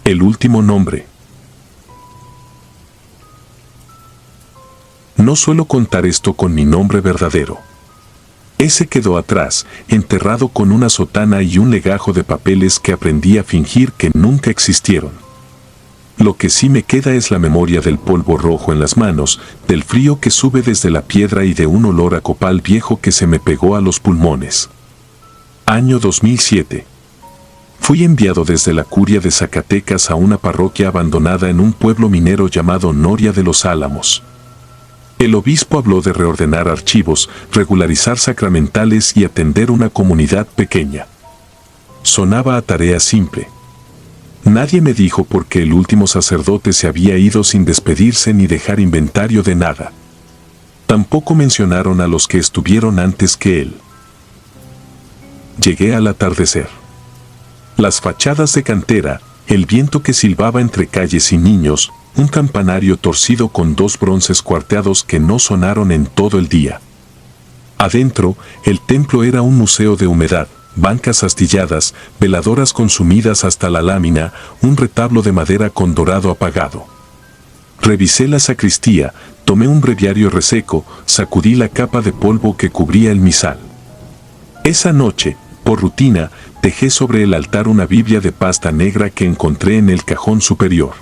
El último nombre. No suelo contar esto con mi nombre verdadero. Ese quedó atrás, enterrado con una sotana y un legajo de papeles que aprendí a fingir que nunca existieron. Lo que sí me queda es la memoria del polvo rojo en las manos, del frío que sube desde la piedra y de un olor a copal viejo que se me pegó a los pulmones. Año 2007. Fui enviado desde la curia de Zacatecas a una parroquia abandonada en un pueblo minero llamado Noria de los Álamos. El obispo habló de reordenar archivos, regularizar sacramentales y atender una comunidad pequeña. Sonaba a tarea simple. Nadie me dijo por qué el último sacerdote se había ido sin despedirse ni dejar inventario de nada. Tampoco mencionaron a los que estuvieron antes que él. Llegué al atardecer. Las fachadas de cantera, el viento que silbaba entre calles y niños, un campanario torcido con 2 bronces cuarteados que no sonaron en todo el día. Adentro, el templo era un museo de humedad, bancas astilladas, veladoras consumidas hasta la lámina, un retablo de madera con dorado apagado. Revisé la sacristía, tomé un breviario reseco, sacudí la capa de polvo que cubría el misal. Esa noche, por rutina, dejé sobre el altar una Biblia de pasta negra que encontré en el cajón superior.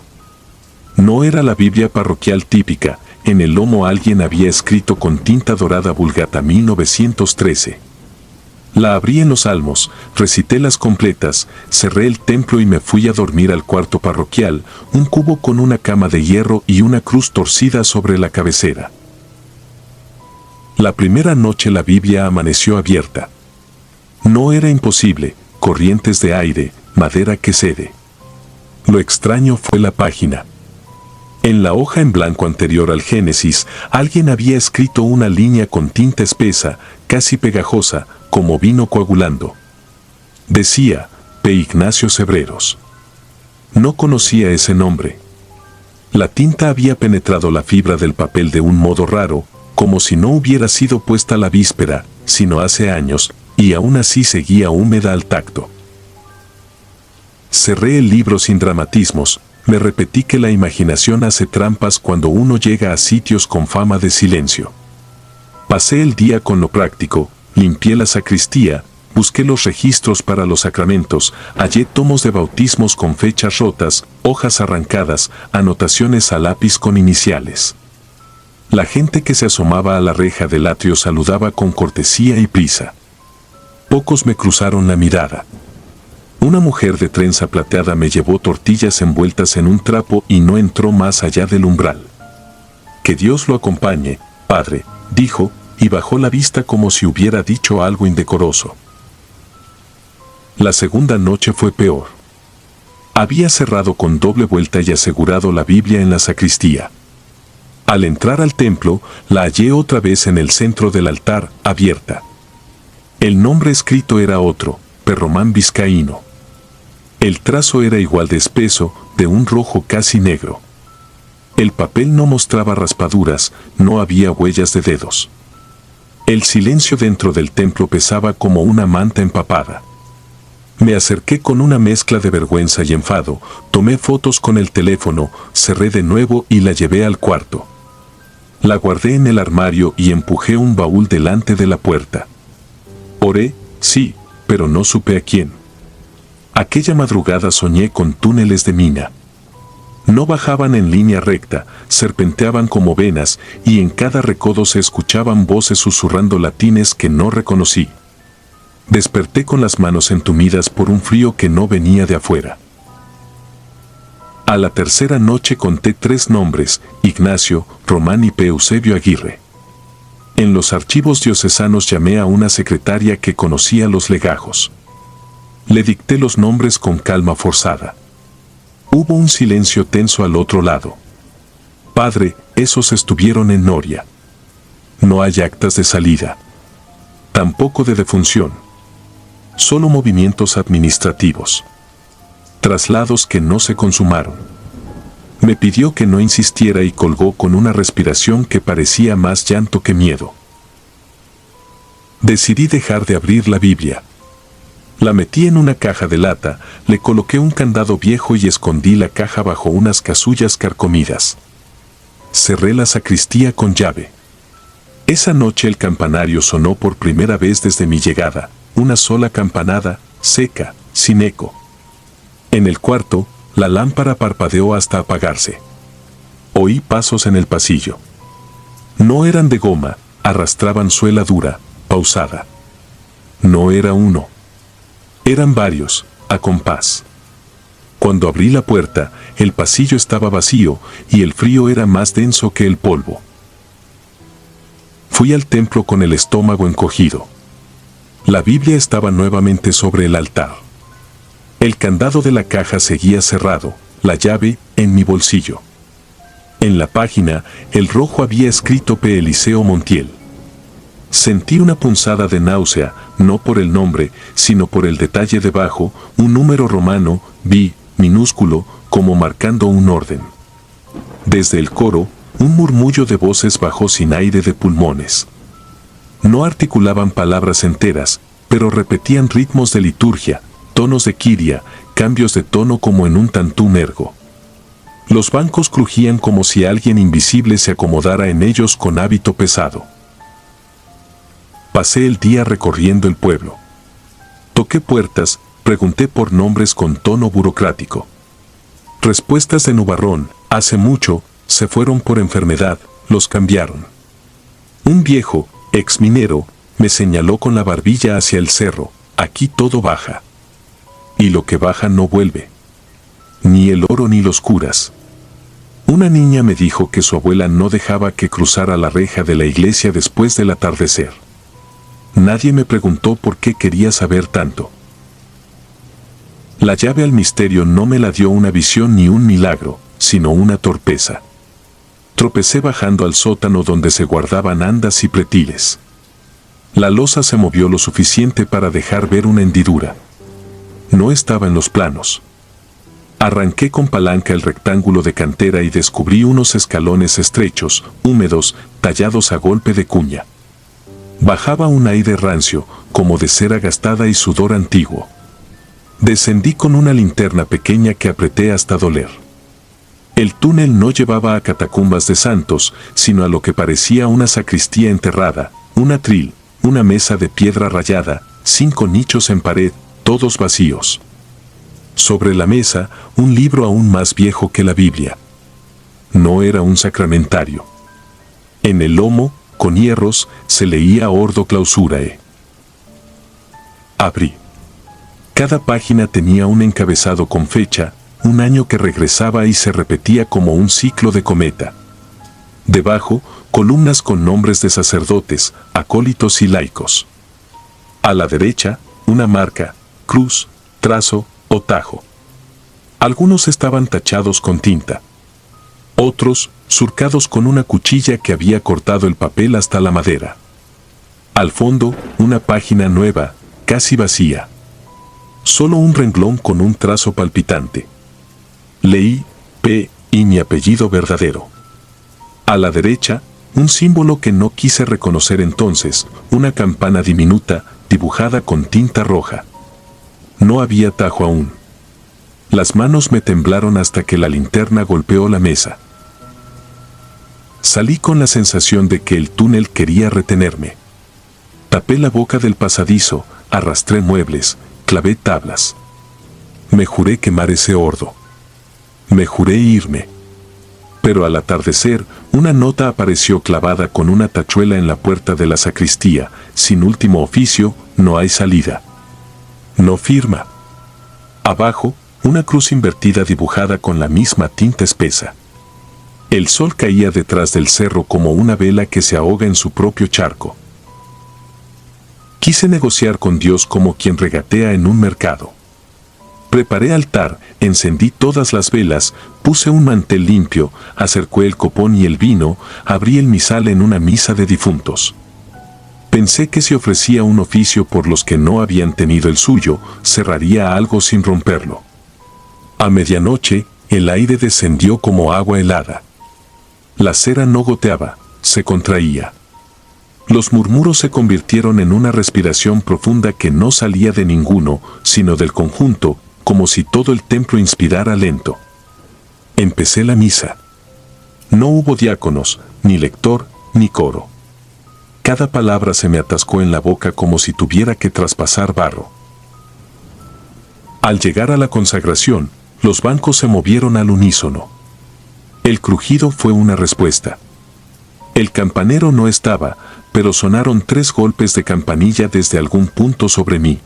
No era la Biblia parroquial típica, en el lomo alguien había escrito con tinta dorada Vulgata 1913. La abrí en los salmos, recité las completas, cerré el templo y me fui a dormir al cuarto parroquial, un cubo con una cama de hierro y una cruz torcida sobre la cabecera. La primera noche la Biblia amaneció abierta. No era imposible, corrientes de aire, madera que cede. Lo extraño fue la página. En la hoja en blanco anterior al Génesis, alguien había escrito una línea con tinta espesa, casi pegajosa, como vino coagulando. Decía, P. Ignacio Cebreros. No conocía ese nombre. La tinta había penetrado la fibra del papel de un modo raro, como si no hubiera sido puesta la víspera, sino hace años, y aún así seguía húmeda al tacto. Cerré el libro sin dramatismos, me repetí que la imaginación hace trampas cuando uno llega a sitios con fama de silencio. Pasé el día con lo práctico, limpié la sacristía, busqué los registros para los sacramentos, hallé tomos de bautismos con fechas rotas, hojas arrancadas, anotaciones a lápiz con iniciales. La gente que se asomaba a la reja del atrio saludaba con cortesía y prisa. Pocos me cruzaron la mirada. Una mujer de trenza plateada me llevó tortillas envueltas en un trapo y no entró más allá del umbral. Que Dios lo acompañe, padre, dijo, y bajó la vista como si hubiera dicho algo indecoroso. La segunda noche fue peor. Había cerrado con doble vuelta y asegurado la Biblia en la sacristía. Al entrar al templo, la hallé otra vez en el centro del altar, abierta. El nombre escrito era otro, Perromán Vizcaíno. El trazo era igual de espeso, de un rojo casi negro. El papel no mostraba raspaduras, no había huellas de dedos. El silencio dentro del templo pesaba como una manta empapada. Me acerqué con una mezcla de vergüenza y enfado, tomé fotos con el teléfono, cerré de nuevo y la llevé al cuarto. La guardé en el armario y empujé un baúl delante de la puerta. Oré, sí, pero no supe a quién. Aquella madrugada soñé con túneles de mina. No bajaban en línea recta, serpenteaban como venas, y en cada recodo se escuchaban voces susurrando latines que no reconocí. Desperté con las manos entumidas por un frío que no venía de afuera. A la tercera noche conté 3 nombres, Ignacio, Román y P. Eusebio Aguirre. En los archivos diocesanos llamé a una secretaria que conocía los legajos. Le dicté los nombres con calma forzada. Hubo un silencio tenso al otro lado. Padre, esos estuvieron en Noria. No hay actas de salida. Tampoco de defunción. Solo movimientos administrativos. Traslados que no se consumaron. Me pidió que no insistiera y colgó con una respiración que parecía más llanto que miedo. Decidí dejar de abrir la Biblia. La metí en una caja de lata, le coloqué un candado viejo y escondí la caja bajo unas casullas carcomidas. Cerré la sacristía con llave. Esa noche el campanario sonó por primera vez desde mi llegada, una sola campanada, seca, sin eco. En el cuarto, la lámpara parpadeó hasta apagarse. Oí pasos en el pasillo. No eran de goma, arrastraban suela dura, pausada. No era uno. Eran varios, a compás. Cuando abrí la puerta, el pasillo estaba vacío y el frío era más denso que el polvo. Fui al templo con el estómago encogido. La Biblia estaba nuevamente sobre el altar. El candado de la caja seguía cerrado, la llave en mi bolsillo. En la página, el rojo había escrito P. Eliseo Montiel. Sentí una punzada de náusea, no por el nombre, sino por el detalle debajo, un número romano, B, minúsculo, como marcando un orden. Desde el coro, un murmullo de voces bajó sin aire de pulmones. No articulaban palabras enteras, pero repetían ritmos de liturgia, tonos de kiria, cambios de tono como en un tantún ergo. Los bancos crujían como si alguien invisible se acomodara en ellos con hábito pesado. Pasé el día recorriendo el pueblo. Toqué puertas, pregunté por nombres con tono burocrático. Respuestas de nubarrón, hace mucho, se fueron por enfermedad, los cambiaron. Un viejo, ex minero, me señaló con la barbilla hacia el cerro, aquí todo baja. Y lo que baja no vuelve. Ni el oro ni los curas. Una niña me dijo que su abuela no dejaba que cruzara la reja de la iglesia después del atardecer. Nadie me preguntó por qué quería saber tanto. La llave al misterio no me la dio una visión ni un milagro, sino una torpeza. Tropecé bajando al sótano donde se guardaban andas y pretiles. La losa se movió lo suficiente para dejar ver una hendidura. No estaba en los planos. Arranqué con palanca el rectángulo de cantera y descubrí unos escalones estrechos, húmedos, tallados a golpe de cuña. Bajaba un aire rancio, como de cera gastada y sudor antiguo. Descendí con una linterna pequeña que apreté hasta doler. El túnel no llevaba a catacumbas de santos, sino a lo que parecía una sacristía enterrada, un atril, una mesa de piedra rayada, 5 nichos en pared, todos vacíos. Sobre la mesa, un libro aún más viejo que la Biblia. No era un sacramentario. En el lomo, con hierros, se leía Ordo Clausurae. Abrí. Cada página tenía un encabezado con fecha, un año que regresaba y se repetía como un ciclo de cometa. Debajo, columnas con nombres de sacerdotes, acólitos y laicos. A la derecha, una marca, cruz, trazo o tajo. Algunos estaban tachados con tinta. Otros, surcados con una cuchilla que había cortado el papel hasta la madera. Al fondo, una página nueva, casi vacía. Solo un renglón con un trazo palpitante. Leí P y mi apellido verdadero. A la derecha, un símbolo que no quise reconocer entonces, una campana diminuta, dibujada con tinta roja. No había tajo aún. Las manos me temblaron hasta que la linterna golpeó la mesa. Salí con la sensación de que el túnel quería retenerme. Tapé la boca del pasadizo, arrastré muebles, clavé tablas. Me juré quemar ese ordo. Me juré irme. Pero al atardecer, una nota apareció clavada con una tachuela en la puerta de la sacristía: sin último oficio, no hay salida. No firma. Abajo, una cruz invertida dibujada con la misma tinta espesa. El sol caía detrás del cerro como una vela que se ahoga en su propio charco. Quise negociar con Dios como quien regatea en un mercado. Preparé altar, encendí todas las velas, puse un mantel limpio, acerqué el copón y el vino, abrí el misal en una misa de difuntos. Pensé que si ofrecía un oficio por los que no habían tenido el suyo, cerraría algo sin romperlo. A medianoche, el aire descendió como agua helada. La cera no goteaba, se contraía. Los murmuros se convirtieron en una respiración profunda que no salía de ninguno, sino del conjunto, como si todo el templo inspirara lento. Empecé la misa. No hubo diáconos, ni lector, ni coro. Cada palabra se me atascó en la boca como si tuviera que traspasar barro. Al llegar a la consagración, los bancos se movieron al unísono. El crujido fue una respuesta. El campanero no estaba, pero sonaron 3 golpes de campanilla desde algún punto sobre mí.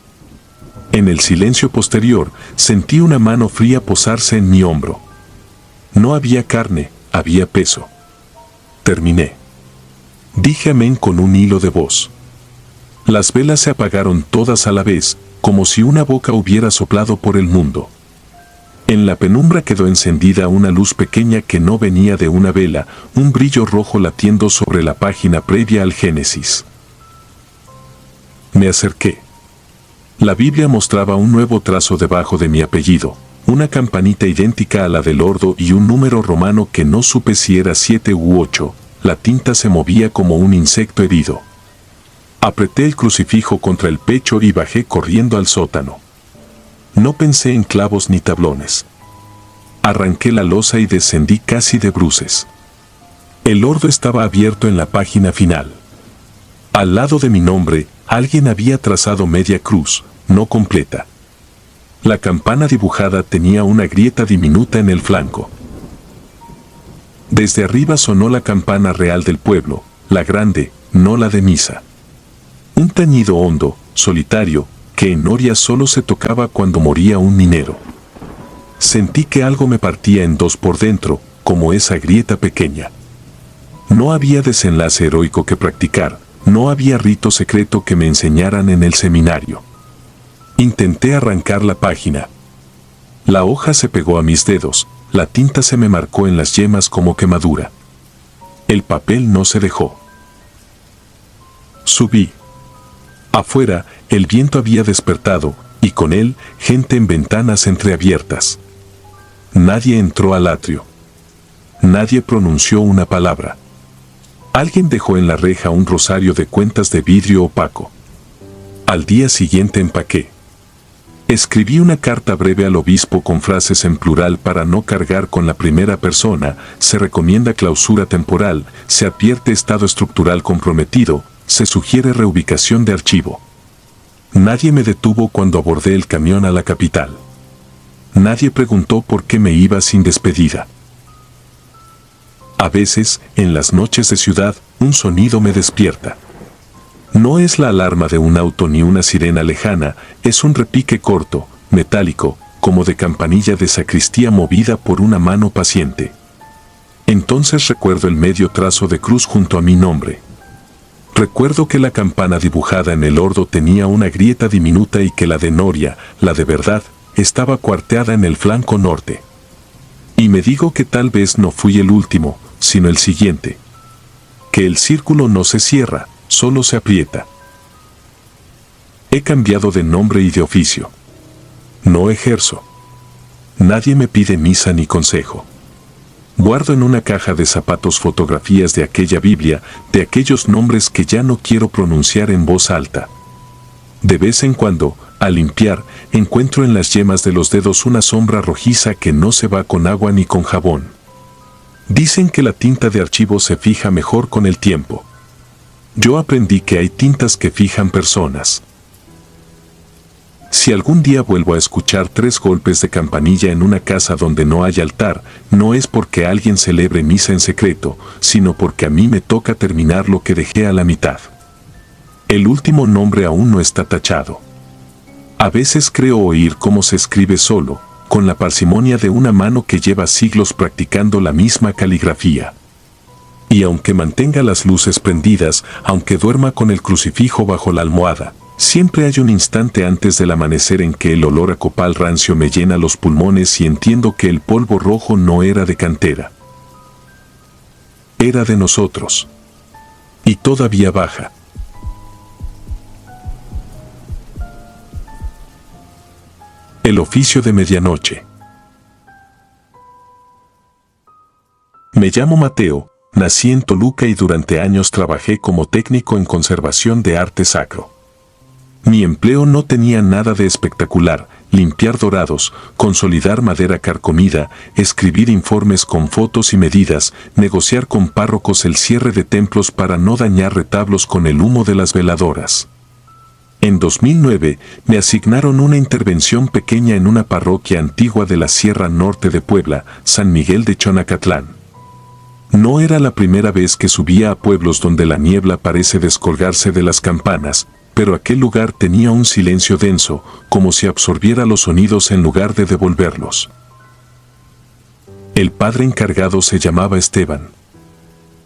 En el silencio posterior, sentí una mano fría posarse en mi hombro. No había carne, había peso. Terminé. Dije amén con un hilo de voz. Las velas se apagaron todas a la vez, como si una boca hubiera soplado por el mundo. En la penumbra quedó encendida una luz pequeña que no venía de una vela, un brillo rojo latiendo sobre la página previa al Génesis. Me acerqué. La Biblia mostraba un nuevo trazo debajo de mi apellido, una campanita idéntica a la del ordo y un número romano que no supe si era 7 u 8. La tinta se movía como un insecto herido. Apreté el crucifijo contra el pecho y bajé corriendo al sótano. No pensé en clavos ni tablones. Arranqué la losa y descendí casi de bruces. El ordo estaba abierto en la página final. Al lado de mi nombre, alguien había trazado media cruz, no completa. La campana dibujada tenía una grieta diminuta en el flanco. Desde arriba sonó la campana real del pueblo, la grande, no la de misa. Un tañido hondo, solitario, que en Oria solo se tocaba cuando moría un minero. Sentí que algo me partía en dos por dentro, como esa grieta pequeña. No había desenlace heroico que practicar, no había rito secreto que me enseñaran en el seminario. Intenté arrancar la página. La hoja se pegó a mis dedos, la tinta se me marcó en las yemas como quemadura. El papel no se dejó. Subí. Afuera, el viento había despertado, y con él, gente en ventanas entreabiertas. Nadie entró al atrio. Nadie pronunció una palabra. Alguien dejó en la reja un rosario de cuentas de vidrio opaco. Al día siguiente empaqué. Escribí una carta breve al obispo con frases en plural para no cargar con la primera persona, se recomienda clausura temporal, se advierte estado estructural comprometido, se sugiere reubicación de archivo. Nadie me detuvo cuando abordé el camión a la capital. Nadie preguntó por qué me iba sin despedida. A veces, en las noches de ciudad, un sonido me despierta. No es la alarma de un auto ni una sirena lejana, es un repique corto, metálico, como de campanilla de sacristía movida por una mano paciente. Entonces recuerdo el medio trazo de cruz junto a mi nombre. Recuerdo que la campana dibujada en el ordo tenía una grieta diminuta y que la de Noria, la de verdad, estaba cuarteada en el flanco norte. Y me digo que tal vez no fui el último, sino el siguiente. Que el círculo no se cierra, solo se aprieta. He cambiado de nombre y de oficio. No ejerzo. Nadie me pide misa ni consejo. Guardo en una caja de zapatos fotografías de aquella Biblia, de aquellos nombres que ya no quiero pronunciar en voz alta. De vez en cuando, al limpiar, encuentro en las yemas de los dedos una sombra rojiza que no se va con agua ni con jabón. Dicen que la tinta de archivo se fija mejor con el tiempo. Yo aprendí que hay tintas que fijan personas. Si algún día vuelvo a escuchar 3 golpes de campanilla en una casa donde no hay altar, no es porque alguien celebre misa en secreto, sino porque a mí me toca terminar lo que dejé a la mitad. El último nombre aún no está tachado. A veces creo oír cómo se escribe solo, con la parsimonia de una mano que lleva siglos practicando la misma caligrafía. Y aunque mantenga las luces prendidas, aunque duerma con el crucifijo bajo la almohada, siempre hay un instante antes del amanecer en que el olor a copal rancio me llena los pulmones y entiendo que el polvo rojo no era de cantera. Era de nosotros. Y todavía baja. El oficio de medianoche. Me llamo Mateo, Nací en Toluca y durante años trabajé como técnico en conservación de arte sacro. Mi empleo no tenía nada de espectacular: limpiar dorados, consolidar madera carcomida, escribir informes con fotos y medidas, negociar con párrocos el cierre de templos para no dañar retablos con el humo de las veladoras. En 2009 me asignaron una intervención pequeña en una parroquia antigua de la Sierra Norte de Puebla, San Miguel de Chonacatlán. No era la primera vez que subía a pueblos donde la niebla parece descolgarse de las campanas, pero aquel lugar tenía un silencio denso, como si absorbiera los sonidos en lugar de devolverlos. El padre encargado se llamaba Esteban.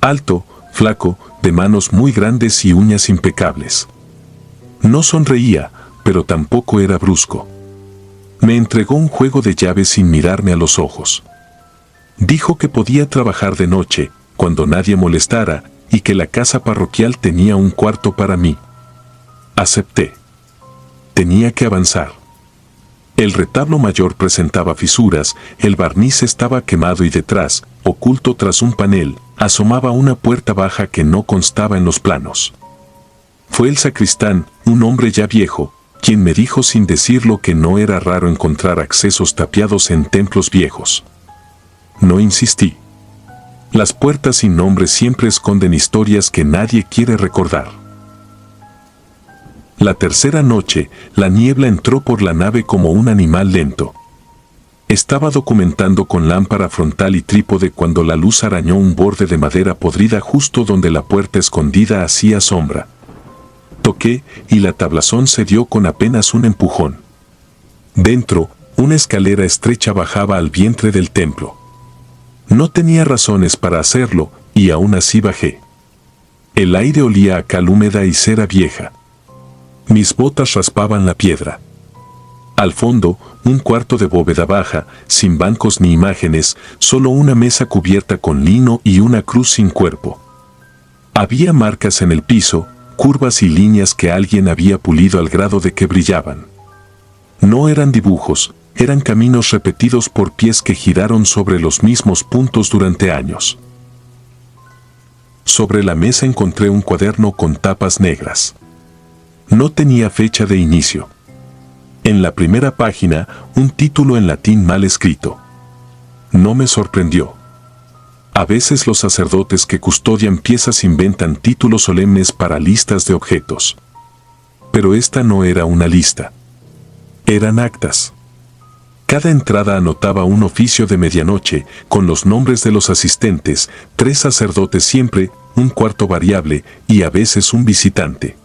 Alto, flaco, de manos muy grandes y uñas impecables. No sonreía, pero tampoco era brusco. Me entregó un juego de llaves sin mirarme a los ojos. Dijo que podía trabajar de noche, cuando nadie molestara, y que la casa parroquial tenía un cuarto para mí. Acepté. Tenía que avanzar. El retablo mayor presentaba fisuras, el barniz estaba quemado y detrás, oculto tras un panel, asomaba una puerta baja que no constaba en los planos. Fue el sacristán, un hombre ya viejo, quien me dijo sin decirlo que no era raro encontrar accesos tapiados en templos viejos. No insistí. Las puertas sin nombre siempre esconden historias que nadie quiere recordar. La tercera noche, la niebla entró por la nave como un animal lento. Estaba documentando con lámpara frontal y trípode cuando la luz arañó un borde de madera podrida justo donde la puerta escondida hacía sombra. Toqué y la tablazón cedió con apenas un empujón. Dentro, una escalera estrecha bajaba al vientre del templo. No tenía razones para hacerlo, y aún así bajé. El aire olía a cal húmeda y cera vieja. Mis botas raspaban la piedra. Al fondo, un cuarto de bóveda baja, sin bancos ni imágenes, solo una mesa cubierta con lino y una cruz sin cuerpo. Había marcas en el piso, curvas y líneas que alguien había pulido al grado de que brillaban. No eran dibujos, eran caminos repetidos por pies que giraron sobre los mismos puntos durante años. Sobre la mesa encontré un cuaderno con tapas negras. No tenía fecha de inicio. En la primera página, un título en latín mal escrito. No me sorprendió. A veces los sacerdotes que custodian piezas inventan títulos solemnes para listas de objetos. Pero esta no era una lista. Eran actas. Cada entrada anotaba un oficio de medianoche, con los nombres de los asistentes, 3 sacerdotes siempre, un cuarto variable, y a veces un visitante.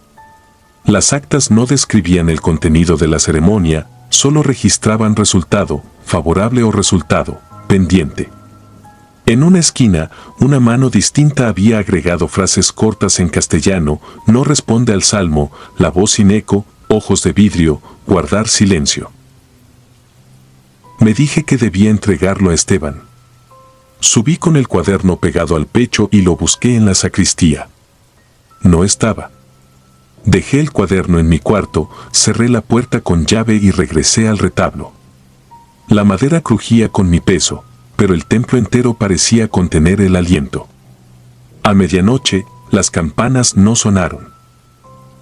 Las actas no describían el contenido de la ceremonia, solo registraban resultado, favorable o resultado, pendiente. En una esquina, una mano distinta había agregado frases cortas en castellano: no responde al salmo, la voz sin eco, ojos de vidrio, guardar silencio. Me dije que debía entregarlo a Esteban. Subí con el cuaderno pegado al pecho y lo busqué en la sacristía. No estaba. Dejé el cuaderno en mi cuarto, cerré la puerta con llave y regresé al retablo. La madera crujía con mi peso, pero el templo entero parecía contener el aliento. A medianoche, las campanas no sonaron.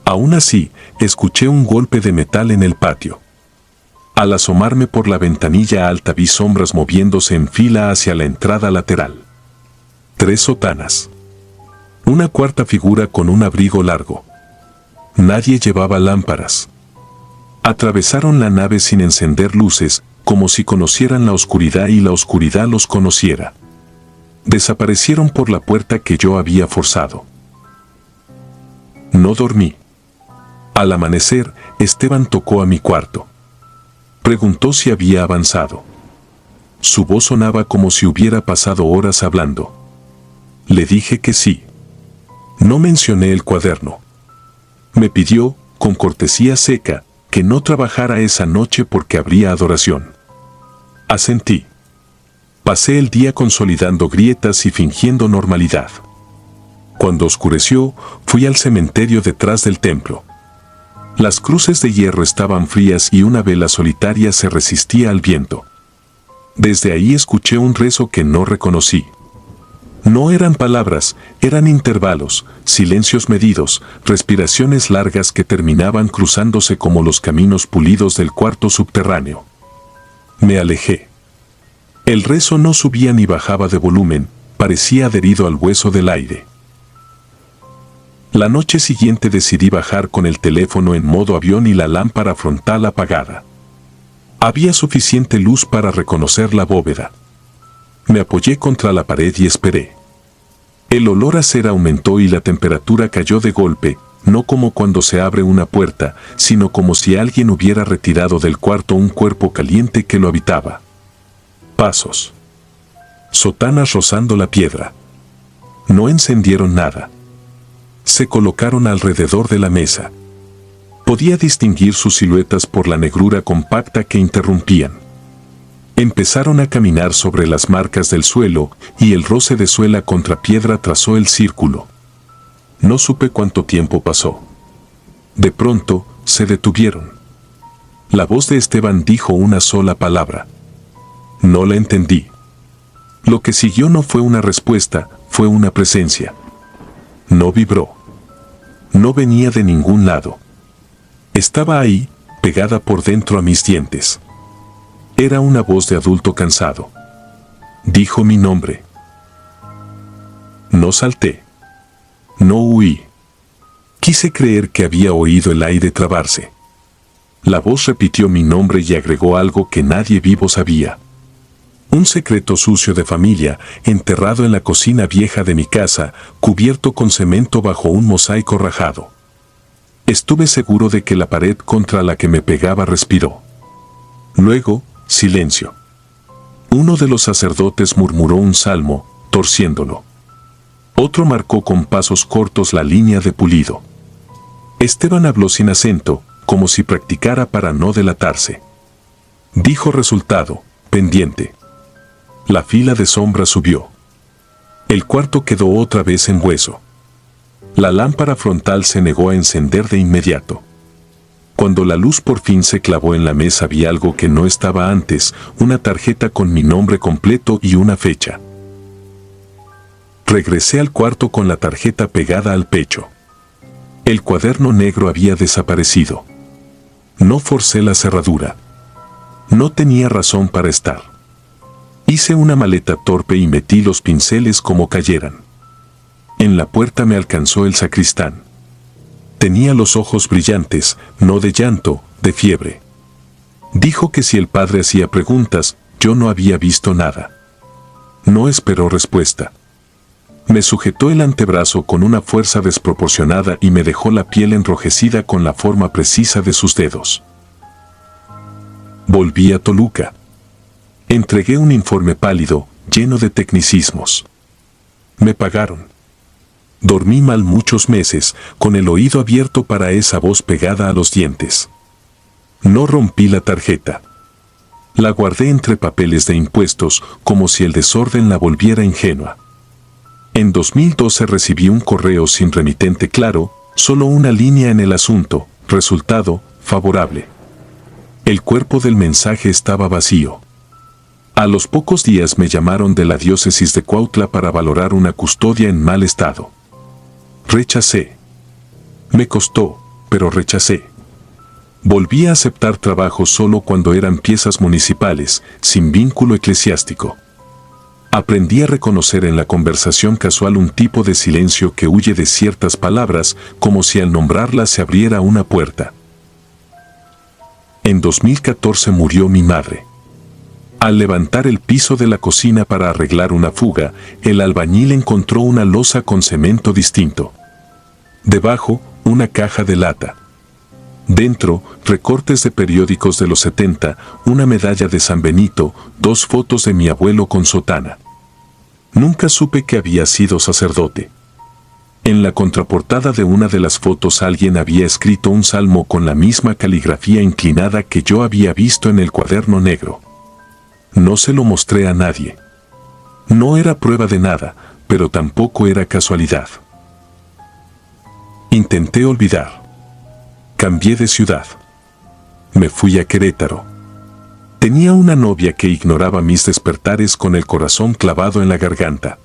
Aún así, escuché un golpe de metal en el patio. Al asomarme por la ventanilla alta vi sombras moviéndose en fila hacia la entrada lateral. 3 sotanas. Una cuarta figura con un abrigo largo. Nadie llevaba lámparas. Atravesaron la nave sin encender luces, como si conocieran la oscuridad y la oscuridad los conociera. Desaparecieron por la puerta que yo había forzado. No dormí. Al amanecer, Esteban tocó a mi cuarto. Preguntó si había avanzado. Su voz sonaba como si hubiera pasado horas hablando. Le dije que sí. No mencioné el cuaderno. Me pidió, con cortesía seca, que no trabajara esa noche porque habría adoración. Asentí. Pasé el día consolidando grietas y fingiendo normalidad. Cuando oscureció, fui al cementerio detrás del templo. Las cruces de hierro estaban frías y una vela solitaria se resistía al viento. Desde ahí escuché un rezo que no reconocí. No eran palabras, eran intervalos, silencios medidos, respiraciones largas que terminaban cruzándose como los caminos pulidos del cuarto subterráneo. Me alejé. El rezo no subía ni bajaba de volumen, parecía adherido al hueso del aire. La noche siguiente decidí bajar con el teléfono en modo avión y la lámpara frontal apagada. Había suficiente luz para reconocer la bóveda. Me apoyé contra la pared y esperé. El olor a cera aumentó y la temperatura cayó de golpe, no como cuando se abre una puerta, sino como si alguien hubiera retirado del cuarto un cuerpo caliente que lo habitaba. Pasos. Sotanas rozando la piedra. No encendieron nada. Se colocaron alrededor de la mesa. Podía distinguir sus siluetas por la negrura compacta que interrumpían. Empezaron a caminar sobre las marcas del suelo y el roce de suela contra piedra trazó el círculo. No supe cuánto tiempo pasó. De pronto, se detuvieron. La voz de Esteban dijo una sola palabra. No la entendí. Lo que siguió no fue una respuesta, fue una presencia. No vibró. No venía de ningún lado. Estaba ahí, pegada por dentro a mis dientes. Era una voz de adulto cansado. Dijo mi nombre. No salté. No huí. Quise creer que había oído el aire trabarse. La voz repitió mi nombre y agregó algo que nadie vivo sabía. Un secreto sucio de familia, enterrado en la cocina vieja de mi casa, cubierto con cemento bajo un mosaico rajado. Estuve seguro de que la pared contra la que me pegaba respiró. Luego, silencio. Uno de los sacerdotes murmuró un salmo, torciéndolo. Otro marcó con pasos cortos la línea de pulido. Esteban habló sin acento, como si practicara para no delatarse. Dijo resultado, pendiente. La fila de sombras subió. El cuarto quedó otra vez en hueso. La lámpara frontal se negó a encender de inmediato. Cuando la luz por fin se clavó en la mesa vi algo que no estaba antes, una tarjeta con mi nombre completo y una fecha. Regresé al cuarto con la tarjeta pegada al pecho. El cuaderno negro había desaparecido. No forcé la cerradura. No tenía razón para estar. Hice una maleta torpe y metí los pinceles como cayeran. En la puerta me alcanzó el sacristán. Tenía los ojos brillantes, no de llanto, de fiebre. Dijo que si el padre hacía preguntas, yo no había visto nada. No esperó respuesta. Me sujetó el antebrazo con una fuerza desproporcionada y me dejó la piel enrojecida con la forma precisa de sus dedos. Volví a Toluca. Entregué un informe pálido, lleno de tecnicismos. Me pagaron. Dormí mal muchos meses, con el oído abierto para esa voz pegada a los dientes. No rompí la tarjeta. La guardé entre papeles de impuestos, como si el desorden la volviera ingenua. En 2012 recibí un correo sin remitente claro, solo una línea en el asunto, resultado, favorable. El cuerpo del mensaje estaba vacío. A los pocos días me llamaron de la diócesis de Cuautla para valorar una custodia en mal estado. Rechacé. Me costó, pero rechacé. Volví a aceptar trabajo solo cuando eran piezas municipales, sin vínculo eclesiástico. Aprendí a reconocer en la conversación casual un tipo de silencio que huye de ciertas palabras, como si al nombrarlas se abriera una puerta. En 2014 murió mi madre. Al levantar el piso de la cocina para arreglar una fuga, el albañil encontró una losa con cemento distinto. Debajo, una caja de lata. Dentro, recortes de periódicos de los 70, una medalla de San Benito, 2 fotos de mi abuelo con sotana. Nunca supe que había sido sacerdote. En la contraportada de una de las fotos alguien había escrito un salmo con la misma caligrafía inclinada que yo había visto en el cuaderno negro. No se lo mostré a nadie. No era prueba de nada, pero tampoco era casualidad. Intenté olvidar. Cambié de ciudad. Me fui a Querétaro. Tenía una novia que ignoraba mis despertares con el corazón clavado en la garganta.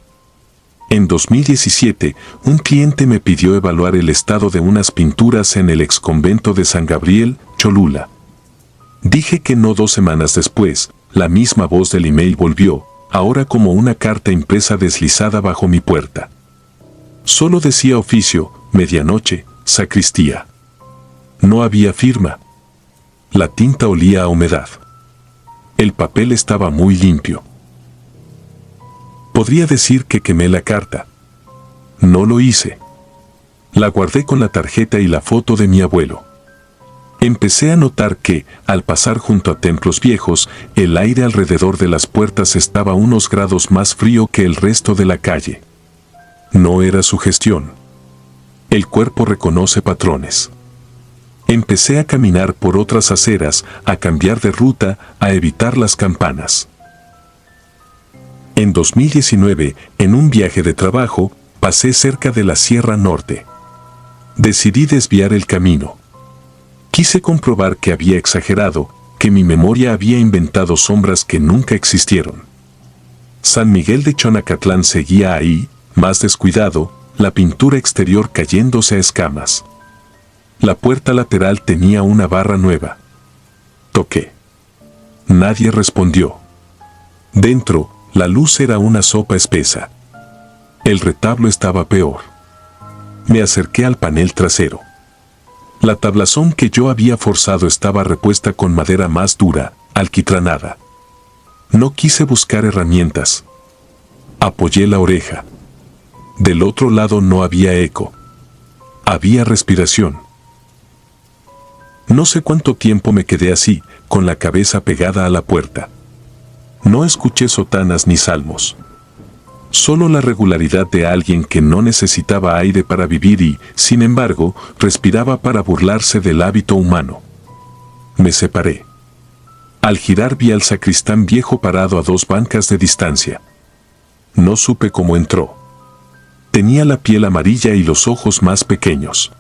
En 2017, un cliente me pidió evaluar el estado de unas pinturas en el exconvento de San Gabriel, Cholula. Dije que no. 2 semanas después, la misma voz del email volvió, ahora como una carta impresa deslizada bajo mi puerta. Solo decía oficio, medianoche, sacristía. No había firma. La tinta olía a humedad. El papel estaba muy limpio. Podría decir que quemé la carta. No lo hice. La guardé con la tarjeta y la foto de mi abuelo. Empecé a notar que, al pasar junto a templos viejos, el aire alrededor de las puertas estaba unos grados más frío que el resto de la calle. No era sugestión. El cuerpo reconoce patrones. Empecé a caminar por otras aceras, a cambiar de ruta, a evitar las campanas. En 2019, en un viaje de trabajo, pasé cerca de la Sierra Norte. Decidí desviar el camino. Quise comprobar que había exagerado, que mi memoria había inventado sombras que nunca existieron. San Miguel de Chonacatlán seguía ahí, más descuidado, la pintura exterior cayéndose a escamas. La puerta lateral tenía una barra nueva. Toqué. Nadie respondió. Dentro, la luz era una sopa espesa. El retablo estaba peor. Me acerqué al panel trasero. La tablazón que yo había forzado estaba repuesta con madera más dura, alquitranada. No quise buscar herramientas. Apoyé la oreja. Del otro lado no había eco. Había respiración. No sé cuánto tiempo me quedé así, con la cabeza pegada a la puerta. No escuché sotanas ni salmos. Solo la regularidad de alguien que no necesitaba aire para vivir y, sin embargo, respiraba para burlarse del hábito humano. Me separé. Al girar vi al sacristán viejo parado a 2 bancas de distancia. No supe cómo entró. Tenía la piel amarilla y los ojos más pequeños.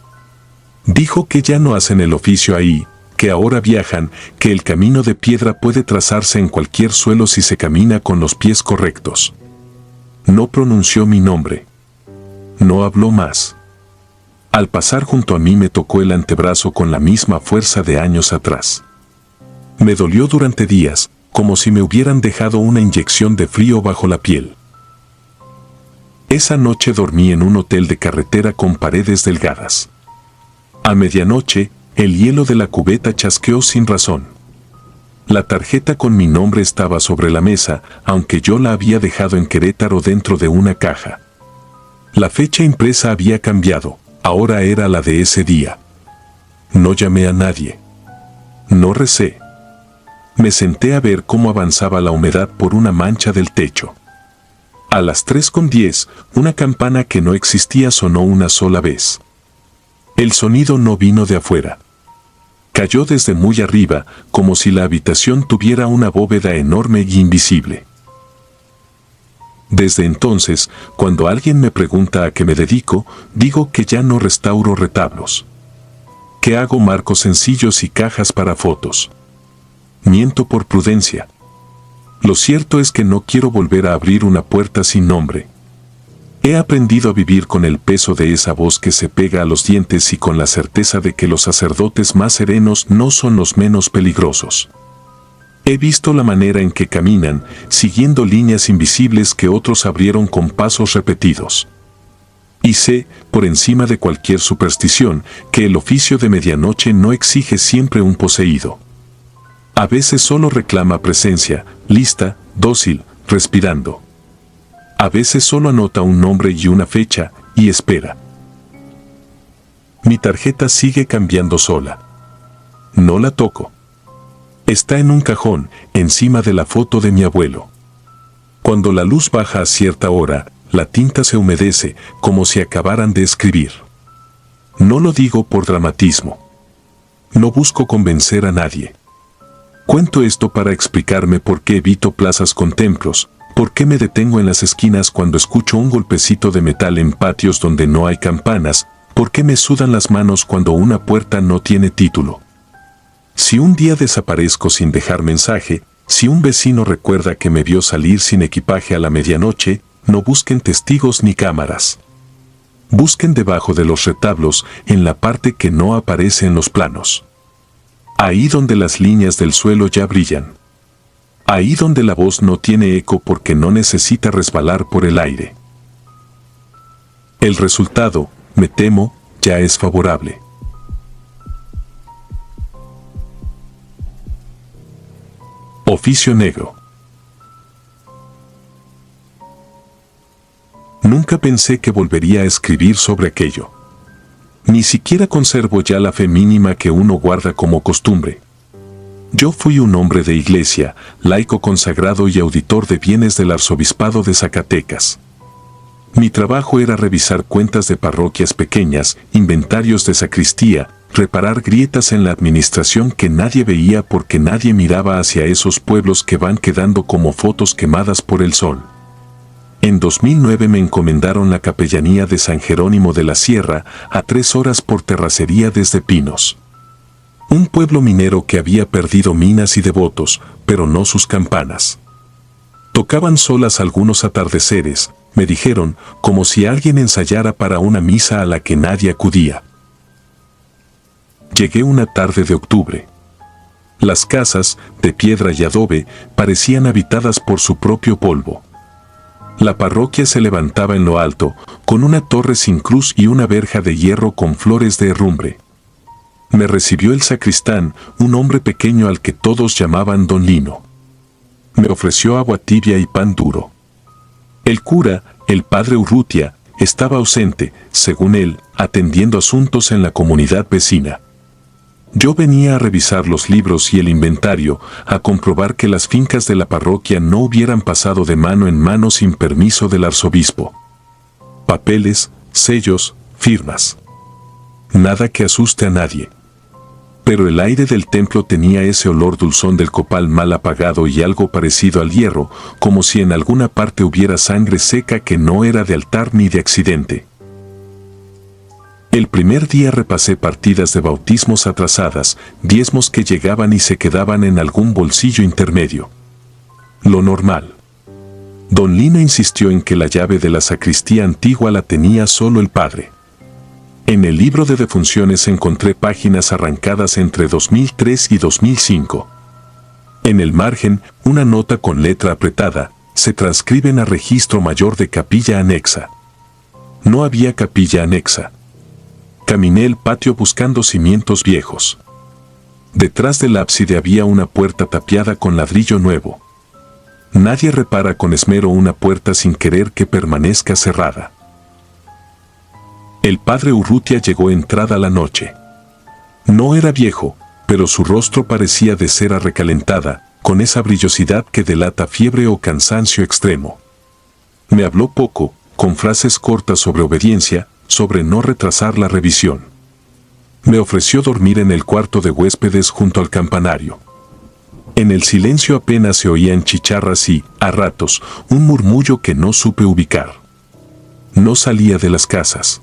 Dijo que ya no hacen el oficio ahí, que ahora viajan, que el camino de piedra puede trazarse en cualquier suelo si se camina con los pies correctos. No pronunció mi nombre. No habló más. Al pasar junto a mí me tocó el antebrazo con la misma fuerza de años atrás. Me dolió durante días, como si me hubieran dejado una inyección de frío bajo la piel. Esa noche dormí en un hotel de carretera con paredes delgadas. A medianoche, el hielo de la cubeta chasqueó sin razón. La tarjeta con mi nombre estaba sobre la mesa, aunque yo la había dejado en Querétaro dentro de una caja. La fecha impresa había cambiado, ahora era la de ese día. No llamé a nadie. No recé. Me senté a ver cómo avanzaba la humedad por una mancha del techo. A las 3:10, una campana que no existía sonó una sola vez. El sonido no vino de afuera. Cayó desde muy arriba, como si la habitación tuviera una bóveda enorme y invisible. Desde entonces, cuando alguien me pregunta a qué me dedico, digo que ya no restauro retablos. Que hago marcos sencillos y cajas para fotos. Miento por prudencia. Lo cierto es que no quiero volver a abrir una puerta sin nombre. He aprendido a vivir con el peso de esa voz que se pega a los dientes y con la certeza de que los sacerdotes más serenos no son los menos peligrosos. He visto la manera en que caminan, siguiendo líneas invisibles que otros abrieron con pasos repetidos. Y sé, por encima de cualquier superstición, que el oficio de medianoche no exige siempre un poseído. A veces solo reclama presencia, lista, dócil, respirando. A veces solo anota un nombre y una fecha, y espera. Mi tarjeta sigue cambiando sola. No la toco. Está en un cajón, encima de la foto de mi abuelo. Cuando la luz baja a cierta hora, la tinta se humedece, como si acabaran de escribir. No lo digo por dramatismo. No busco convencer a nadie. Cuento esto para explicarme por qué evito plazas con templos, por qué me detengo en las esquinas cuando escucho un golpecito de metal en patios donde no hay campanas, por qué me sudan las manos cuando una puerta no tiene título. Si un día desaparezco sin dejar mensaje, si un vecino recuerda que me vio salir sin equipaje a la medianoche, no busquen testigos ni cámaras. Busquen debajo de los retablos, en la parte que no aparece en los planos. Ahí donde las líneas del suelo ya brillan. Ahí donde la voz no tiene eco porque no necesita resbalar por el aire. El resultado, me temo, ya es favorable. Oficio negro. Nunca pensé que volvería a escribir sobre aquello. Ni siquiera conservo ya la fe mínima que uno guarda como costumbre. Yo fui un hombre de iglesia, laico consagrado y auditor de bienes del arzobispado de Zacatecas. Mi trabajo era revisar cuentas de parroquias pequeñas, inventarios de sacristía, reparar grietas en la administración que nadie veía porque nadie miraba hacia esos pueblos que van quedando como fotos quemadas por el sol. En 2009 me encomendaron la capellanía de San Jerónimo de la Sierra, a 3 horas por terracería desde Pinos. Un pueblo minero que había perdido minas y devotos, pero no sus campanas. Tocaban solas algunos atardeceres, me dijeron, como si alguien ensayara para una misa a la que nadie acudía. Llegué una tarde de octubre. Las casas, de piedra y adobe, parecían habitadas por su propio polvo. La parroquia se levantaba en lo alto, con una torre sin cruz y una verja de hierro con flores de herrumbre. Me recibió el sacristán, un hombre pequeño al que todos llamaban Don Lino. Me ofreció agua tibia y pan duro. El cura, el padre Urrutia, estaba ausente, según él, atendiendo asuntos en la comunidad vecina. Yo venía a revisar los libros y el inventario, a comprobar que las fincas de la parroquia no hubieran pasado de mano en mano sin permiso del arzobispo. Papeles, sellos, firmas. Nada que asuste a nadie. Pero el aire del templo tenía ese olor dulzón del copal mal apagado y algo parecido al hierro, como si en alguna parte hubiera sangre seca que no era de altar ni de accidente. El primer día repasé partidas de bautismos atrasadas, diezmos que llegaban y se quedaban en algún bolsillo intermedio. Lo normal. Don Lino insistió en que la llave de la sacristía antigua la tenía solo el padre. En el libro de defunciones encontré páginas arrancadas entre 2003 y 2005. En el margen, una nota con letra apretada, se transcriben a registro mayor de capilla anexa. No había capilla anexa. Caminé el patio buscando cimientos viejos. Detrás del ábside había una puerta tapiada con ladrillo nuevo. Nadie repara con esmero una puerta sin querer que permanezca cerrada. El padre Urrutia llegó entrada la noche. No era viejo, pero su rostro parecía de cera recalentada, con esa brillosidad que delata fiebre o cansancio extremo. Me habló poco, con frases cortas sobre obediencia, sobre no retrasar la revisión. Me ofreció dormir en el cuarto de huéspedes junto al campanario. En el silencio apenas se oían chicharras y, a ratos, un murmullo que no supe ubicar. No salía de las casas.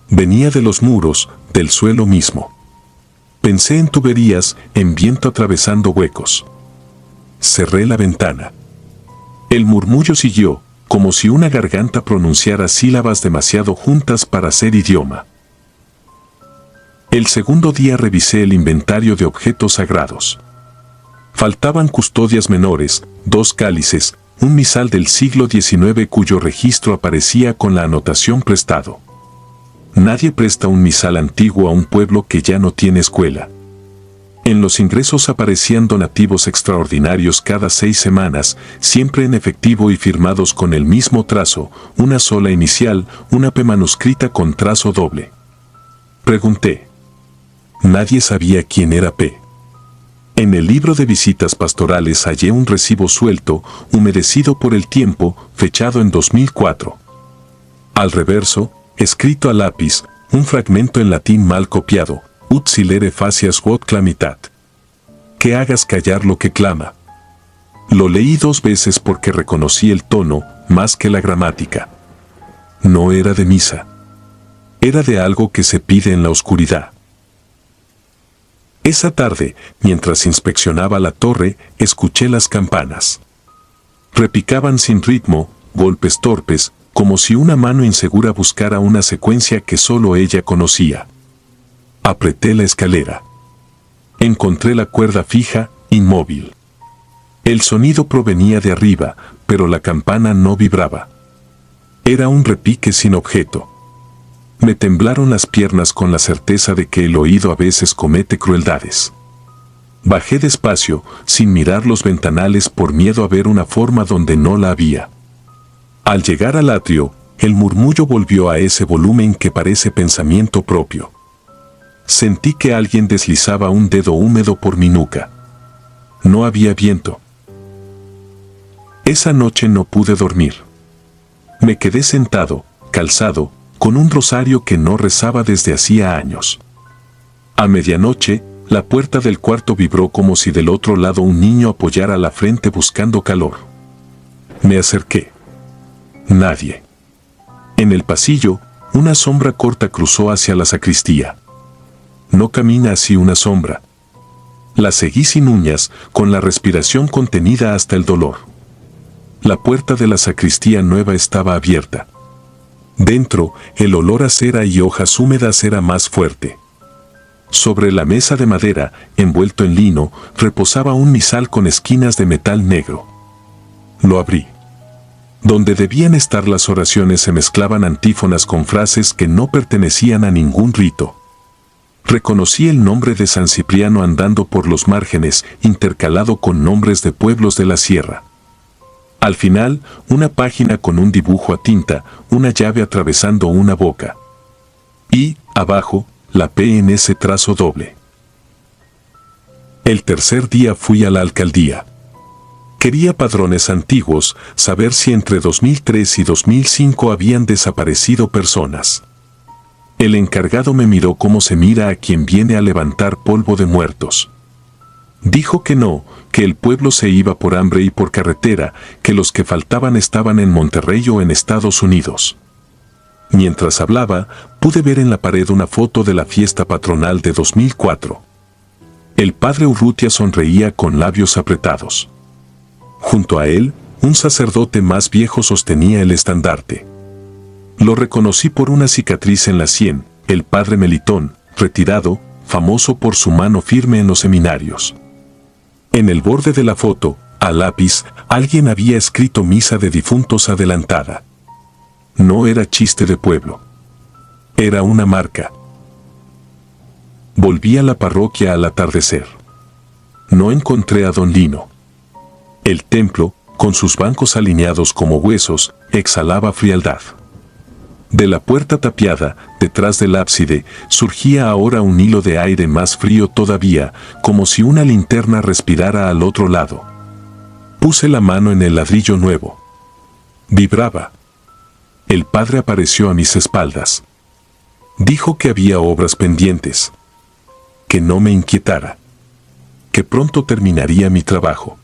Venía de los muros, del suelo mismo. Pensé en tuberías, en viento atravesando huecos. Cerré la ventana. El murmullo siguió, como si una garganta pronunciara sílabas demasiado juntas para ser idioma. El segundo día revisé el inventario de objetos sagrados. Faltaban custodias menores, 2 cálices, un misal del siglo XIX cuyo registro aparecía con la anotación prestado. Nadie presta un misal antiguo a un pueblo que ya no tiene escuela. En los ingresos aparecían donativos extraordinarios cada 6 semanas, siempre en efectivo y firmados con el mismo trazo, una sola inicial, una P manuscrita con trazo doble. Pregunté. Nadie sabía quién era P. En el libro de visitas pastorales hallé un recibo suelto, humedecido por el tiempo, fechado en 2004. Al reverso, escrito a lápiz, un fragmento en latín mal copiado, ut silere facias quod clamitat. Que hagas callar lo que clama. Lo leí 2 veces porque reconocí el tono, más que la gramática. No era de misa. Era de algo que se pide en la oscuridad. Esa tarde, mientras inspeccionaba la torre, escuché las campanas. Repicaban sin ritmo, golpes torpes, como si una mano insegura buscara una secuencia que solo ella conocía. Apreté la escalera. Encontré la cuerda fija, inmóvil. El sonido provenía de arriba, pero la campana no vibraba. Era un repique sin objeto. Me temblaron las piernas con la certeza de que el oído a veces comete crueldades. Bajé despacio, sin mirar los ventanales por miedo a ver una forma donde no la había. Al llegar al atrio, el murmullo volvió a ese volumen que parece pensamiento propio. Sentí que alguien deslizaba un dedo húmedo por mi nuca. No había viento. Esa noche no pude dormir. Me quedé sentado, calzado, con un rosario que no rezaba desde hacía años. A medianoche, la puerta del cuarto vibró como si del otro lado un niño apoyara la frente buscando calor. Me acerqué. Nadie. En el pasillo, una sombra corta cruzó hacia la sacristía. No camina así una sombra. La seguí sin uñas, con la respiración contenida hasta el dolor. La puerta de la sacristía nueva estaba abierta. Dentro, el olor a cera y hojas húmedas era más fuerte. Sobre la mesa de madera, envuelto en lino, reposaba un misal con esquinas de metal negro. Lo abrí. Donde debían estar las oraciones se mezclaban antífonas con frases que no pertenecían a ningún rito. Reconocí el nombre de San Cipriano andando por los márgenes, intercalado con nombres de pueblos de la sierra. Al final, una página con un dibujo a tinta, una llave atravesando una boca. Y, abajo, la P en ese trazo doble. El tercer día fui a la alcaldía. Quería padrones antiguos, saber si entre 2003 y 2005 habían desaparecido personas. El encargado me miró como se mira a quien viene a levantar polvo de muertos. Dijo que no, que el pueblo se iba por hambre y por carretera, que los que faltaban estaban en Monterrey o en Estados Unidos. Mientras hablaba, pude ver en la pared una foto de la fiesta patronal de 2004. El padre Urrutia sonreía con labios apretados. Junto a él, un sacerdote más viejo sostenía el estandarte. Lo reconocí por una cicatriz en la sien, el padre Melitón, retirado, famoso por su mano firme en los seminarios. En el borde de la foto, a lápiz, alguien había escrito misa de difuntos adelantada. No era chiste de pueblo. Era una marca. Volví a la parroquia al atardecer. No encontré a don Lino. El templo, con sus bancos alineados como huesos, exhalaba frialdad. De la puerta tapiada, detrás del ábside, surgía ahora un hilo de aire más frío todavía, como si una linterna respirara al otro lado. Puse la mano en el ladrillo nuevo. Vibraba. El padre apareció a mis espaldas. Dijo que había obras pendientes. Que no me inquietara. Que pronto terminaría mi trabajo.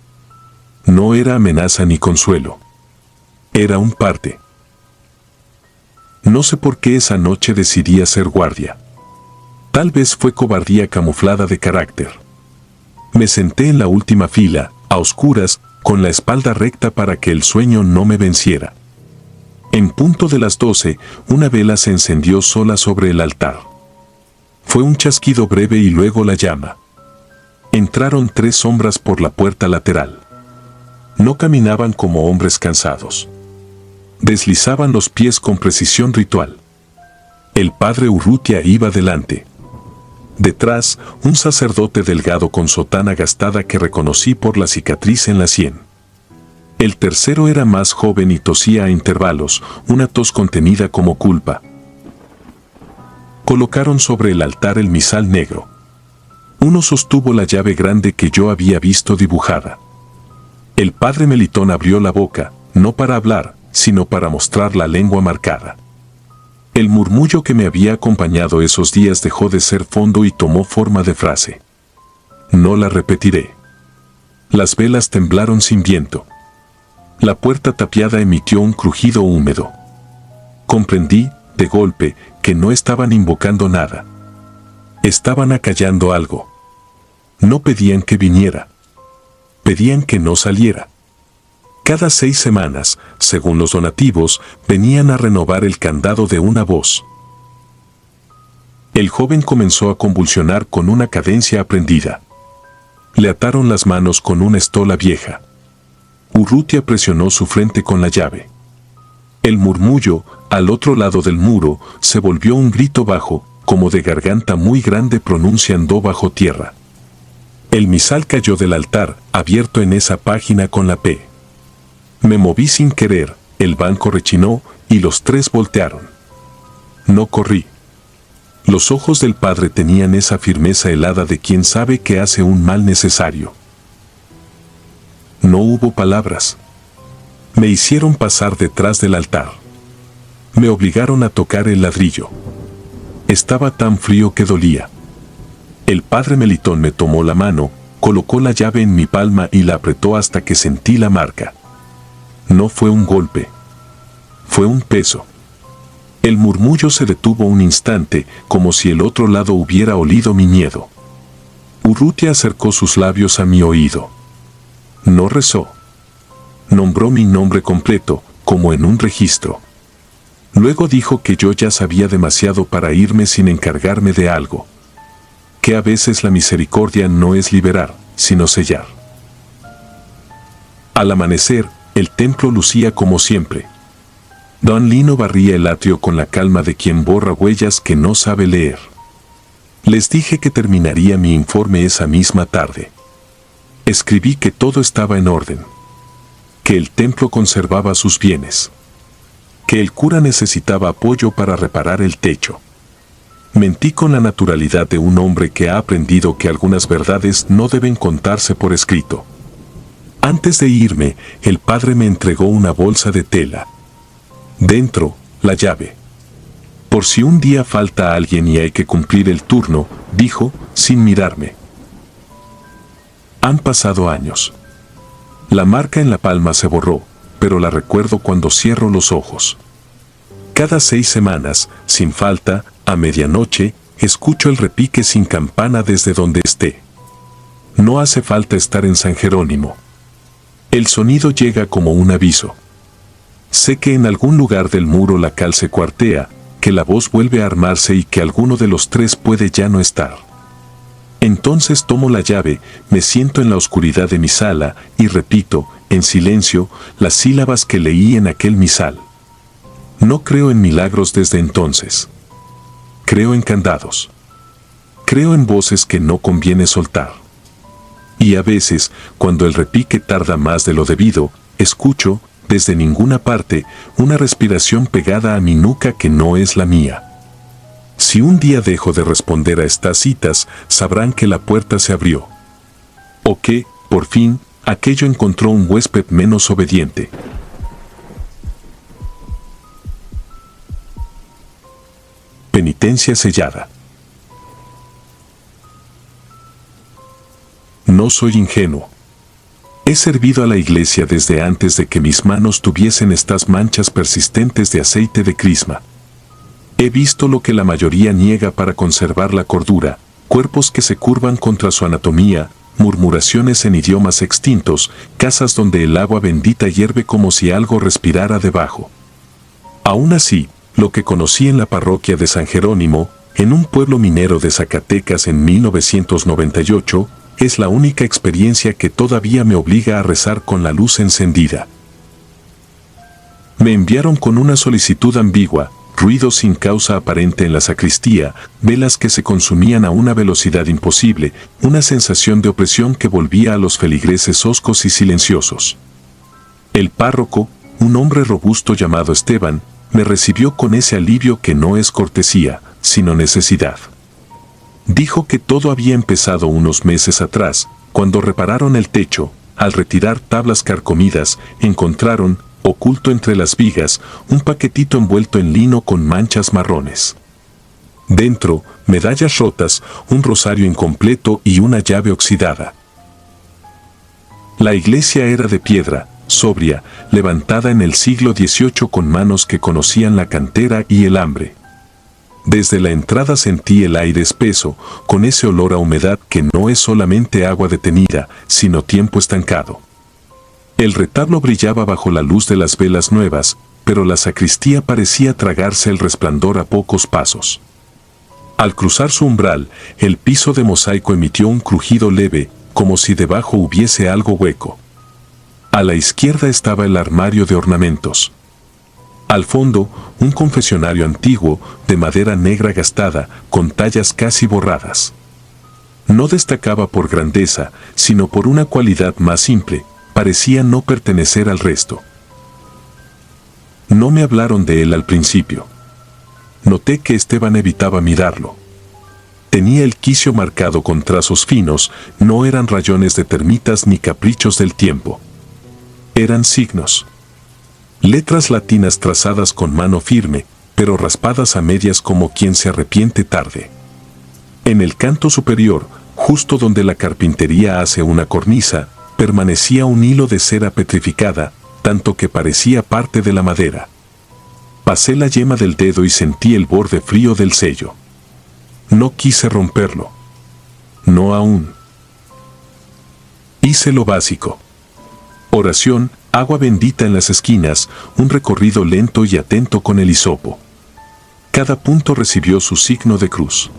No era amenaza ni consuelo. Era un parte. No sé por qué esa noche decidí hacer guardia. Tal vez fue cobardía camuflada de carácter. Me senté en la última fila, a oscuras, con la espalda recta para que el sueño no me venciera. En punto de las 12, una vela se encendió sola sobre el altar. Fue un chasquido breve y luego la llama. Entraron 3 sombras por la puerta lateral. No caminaban como hombres cansados. Deslizaban los pies con precisión ritual. El padre Urrutia iba delante. Detrás, un sacerdote delgado con sotana gastada que reconocí por la cicatriz en la sien. El tercero era más joven y tosía a intervalos, una tos contenida como culpa. Colocaron sobre el altar el misal negro. Uno sostuvo la llave grande que yo había visto dibujada. El padre Melitón abrió la boca, no para hablar, sino para mostrar la lengua marcada. El murmullo que me había acompañado esos días dejó de ser fondo y tomó forma de frase. No la repetiré. Las velas temblaron sin viento. La puerta tapiada emitió un crujido húmedo. Comprendí, de golpe, que no estaban invocando nada. Estaban acallando algo. No pedían que viniera. Pedían que no saliera. Cada 6 semanas, según los donativos, venían a renovar el candado de una voz. El joven comenzó a convulsionar con una cadencia aprendida. Le ataron las manos con una estola vieja. Urrutia presionó su frente con la llave. El murmullo, al otro lado del muro, se volvió un grito bajo, como de garganta muy grande pronunciando bajo tierra. El misal cayó del altar, abierto en esa página con la P. Me moví sin querer, el banco rechinó y los 3 voltearon. No corrí. Los ojos del padre tenían esa firmeza helada de quien sabe que hace un mal necesario. No hubo palabras. Me hicieron pasar detrás del altar. Me obligaron a tocar el ladrillo. Estaba tan frío que dolía. El padre Melitón me tomó la mano, colocó la llave en mi palma y la apretó hasta que sentí la marca. No fue un golpe. Fue un peso. El murmullo se detuvo un instante, como si el otro lado hubiera olido mi miedo. Urrutia acercó sus labios a mi oído. No rezó. Nombró mi nombre completo, como en un registro. Luego dijo que yo ya sabía demasiado para irme sin encargarme de algo. Que a veces la misericordia no es liberar, sino sellar. Al amanecer, el templo lucía como siempre. Don Lino barría el atrio con la calma de quien borra huellas que no sabe leer. Les dije que terminaría mi informe esa misma tarde. Escribí que todo estaba en orden. Que el templo conservaba sus bienes. Que el cura necesitaba apoyo para reparar el techo. Mentí con la naturalidad de un hombre que ha aprendido que algunas verdades no deben contarse por escrito. Antes de irme, el padre me entregó una bolsa de tela. Dentro, la llave. Por si un día falta alguien y hay que cumplir el turno, dijo, sin mirarme. Han pasado años. La marca en la palma se borró, pero la recuerdo cuando cierro los ojos. Cada 6 semanas, sin falta, a medianoche, escucho el repique sin campana desde donde esté. No hace falta estar en San Jerónimo. El sonido llega como un aviso. Sé que en algún lugar del muro la cal se cuartea, que la voz vuelve a armarse y que alguno de los 3 puede ya no estar. Entonces tomo la llave, me siento en la oscuridad de mi sala y repito, en silencio, las sílabas que leí en aquel misal. No creo en milagros desde entonces. Creo en candados. Creo en voces que no conviene soltar. Y a veces, cuando el repique tarda más de lo debido, escucho, desde ninguna parte, una respiración pegada a mi nuca que no es la mía. Si un día dejo de responder a estas citas, sabrán que la puerta se abrió. O que, por fin, aquello encontró un huésped menos obediente. Penitencia sellada. No soy ingenuo. He servido a la iglesia desde antes de que mis manos tuviesen estas manchas persistentes de aceite de crisma. He visto lo que la mayoría niega para conservar la cordura, cuerpos que se curvan contra su anatomía, murmuraciones en idiomas extintos, casas donde el agua bendita hierve como si algo respirara debajo. Aún así, lo que conocí en la parroquia de San Jerónimo, en un pueblo minero de Zacatecas en 1998, es la única experiencia que todavía me obliga a rezar con la luz encendida. Me enviaron con una solicitud ambigua, ruido sin causa aparente en la sacristía, velas que se consumían a una velocidad imposible, una sensación de opresión que volvía a los feligreses hoscos y silenciosos. El párroco, un hombre robusto llamado Esteban, me recibió con ese alivio que no es cortesía, sino necesidad. Dijo que todo había empezado unos meses atrás, cuando repararon el techo, al retirar tablas carcomidas, encontraron, oculto entre las vigas, un paquetito envuelto en lino con manchas marrones. Dentro, medallas rotas, un rosario incompleto y una llave oxidada. La iglesia era de piedra, sobria, levantada en el siglo XVIII con manos que conocían la cantera y el hambre. Desde la entrada sentí el aire espeso, con ese olor a humedad que no es solamente agua detenida, sino tiempo estancado. El retablo brillaba bajo la luz de las velas nuevas, pero la sacristía parecía tragarse el resplandor a pocos pasos. Al cruzar su umbral, el piso de mosaico emitió un crujido leve, como si debajo hubiese algo hueco. A la izquierda estaba el armario de ornamentos. Al fondo, un confesionario antiguo, de madera negra gastada, con tallas casi borradas. No destacaba por grandeza, sino por una cualidad más simple, parecía no pertenecer al resto. No me hablaron de él al principio. Noté que Esteban evitaba mirarlo. Tenía el quicio marcado con trazos finos, no eran rayones de termitas ni caprichos del tiempo. Eran signos. Letras latinas trazadas con mano firme, pero raspadas a medias como quien se arrepiente tarde. En el canto superior, justo donde la carpintería hace una cornisa, permanecía un hilo de cera petrificada, tanto que parecía parte de la madera. Pasé la yema del dedo y sentí el borde frío del sello. No quise romperlo. No aún. Hice lo básico. Oración, agua bendita en las esquinas, un recorrido lento y atento con el hisopo. Cada punto recibió su signo de cruz.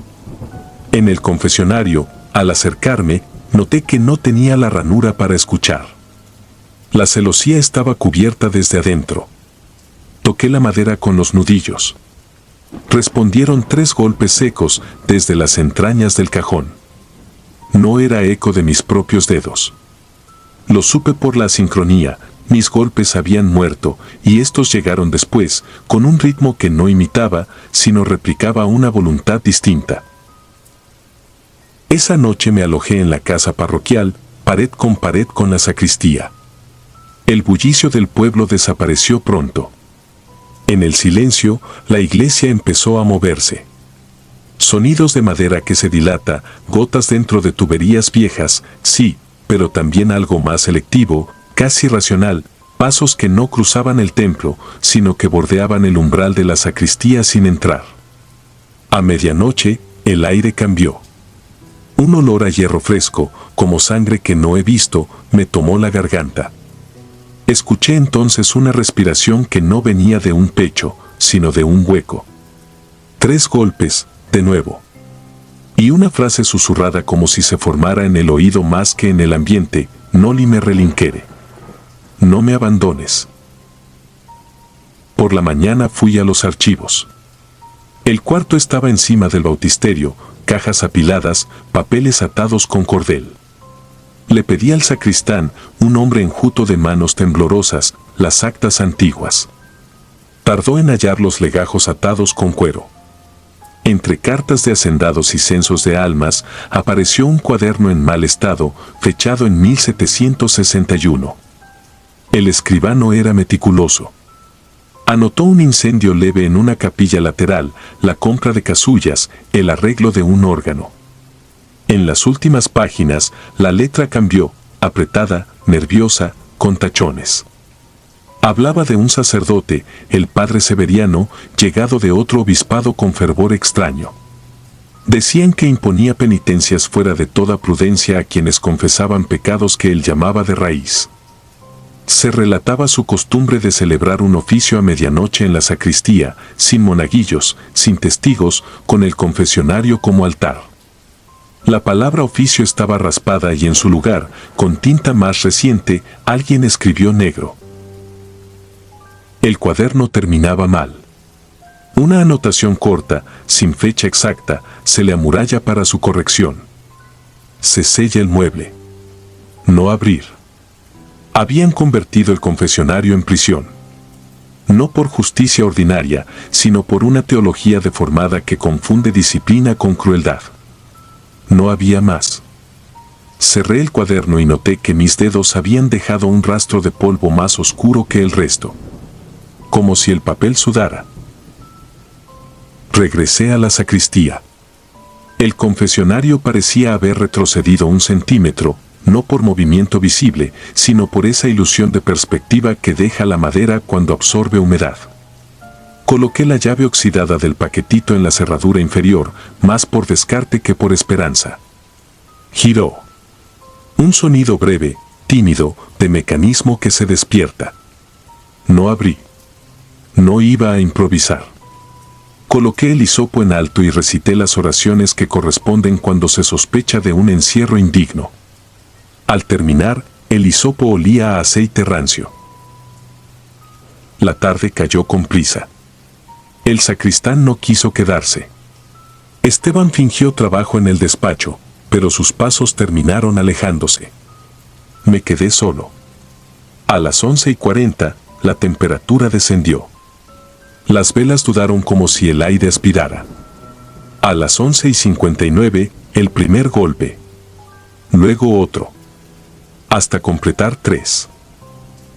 En el confesionario, al acercarme, noté que no tenía la ranura para escuchar. La celosía estaba cubierta desde adentro. Toqué la madera con los nudillos. Respondieron 3 golpes secos desde las entrañas del cajón. No era eco de mis propios dedos. Lo supe por la sincronía, mis golpes habían muerto y estos llegaron después, con un ritmo que no imitaba, sino replicaba una voluntad distinta. Esa noche me alojé en la casa parroquial, pared con la sacristía. El bullicio del pueblo desapareció pronto. En el silencio, la iglesia empezó a moverse. Sonidos de madera que se dilata, gotas dentro de tuberías viejas, sí, pero también algo más selectivo, casi racional, pasos que no cruzaban el templo, sino que bordeaban el umbral de la sacristía sin entrar. A medianoche, el aire cambió. Un olor a hierro fresco, como sangre que no he visto, me tomó la garganta. Escuché entonces una respiración que no venía de un pecho, sino de un hueco. 3 golpes, de nuevo. Y una frase susurrada como si se formara en el oído más que en el ambiente: «Noli me relinquere». No me abandones. Por la mañana fui a los archivos. El cuarto estaba encima del bautisterio, cajas apiladas, papeles atados con cordel. Le pedí al sacristán, un hombre enjuto de manos temblorosas, las actas antiguas. Tardó en hallar los legajos atados con cuero. Entre cartas de hacendados y censos de almas, apareció un cuaderno en mal estado, fechado en 1761. El escribano era meticuloso. Anotó un incendio leve en una capilla lateral, la compra de casullas, el arreglo de un órgano. En las últimas páginas, la letra cambió, apretada, nerviosa, con tachones. Hablaba de un sacerdote, el padre Severiano, llegado de otro obispado con fervor extraño. Decían que imponía penitencias fuera de toda prudencia a quienes confesaban pecados que él llamaba de raíz. Se relataba su costumbre de celebrar un oficio a medianoche en la sacristía, sin monaguillos, sin testigos, con el confesionario como altar. La palabra oficio estaba raspada y en su lugar, con tinta más reciente, alguien escribió negro. El cuaderno terminaba mal. Una anotación corta, sin fecha exacta, se le amuralla para su corrección. Se sella el mueble. No abrir. Habían convertido el confesionario en prisión. No por justicia ordinaria, sino por una teología deformada que confunde disciplina con crueldad. No había más. Cerré el cuaderno y noté que mis dedos habían dejado un rastro de polvo más oscuro que el resto. Como si el papel sudara. Regresé a la sacristía. El confesionario parecía haber retrocedido 1 centímetro, no por movimiento visible, sino por esa ilusión de perspectiva que deja la madera cuando absorbe humedad. Coloqué la llave oxidada del paquetito en la cerradura inferior, más por descarte que por esperanza. Giró. Un sonido breve, tímido, de mecanismo que se despierta. No abrí. No iba a improvisar. Coloqué el hisopo en alto y recité las oraciones que corresponden cuando se sospecha de un encierro indigno. Al terminar, el hisopo olía a aceite rancio. La tarde cayó con prisa. El sacristán no quiso quedarse. Esteban fingió trabajo en el despacho, pero sus pasos terminaron alejándose. Me quedé solo. A las 11:40, la temperatura descendió. Las velas dudaron como si el aire aspirara. A las 11:59, el primer golpe. Luego otro. Hasta completar 3.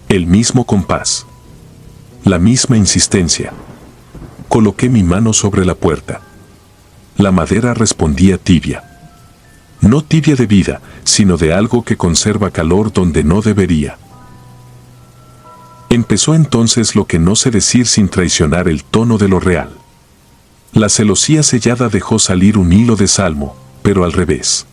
El mismo compás. La misma insistencia. Coloqué mi mano sobre la puerta. La madera respondía tibia. No tibia de vida, sino de algo que conserva calor donde no debería. Empezó entonces lo que no sé decir sin traicionar el tono de lo real. La celosía sellada dejó salir un hilo de salmo, pero al revés.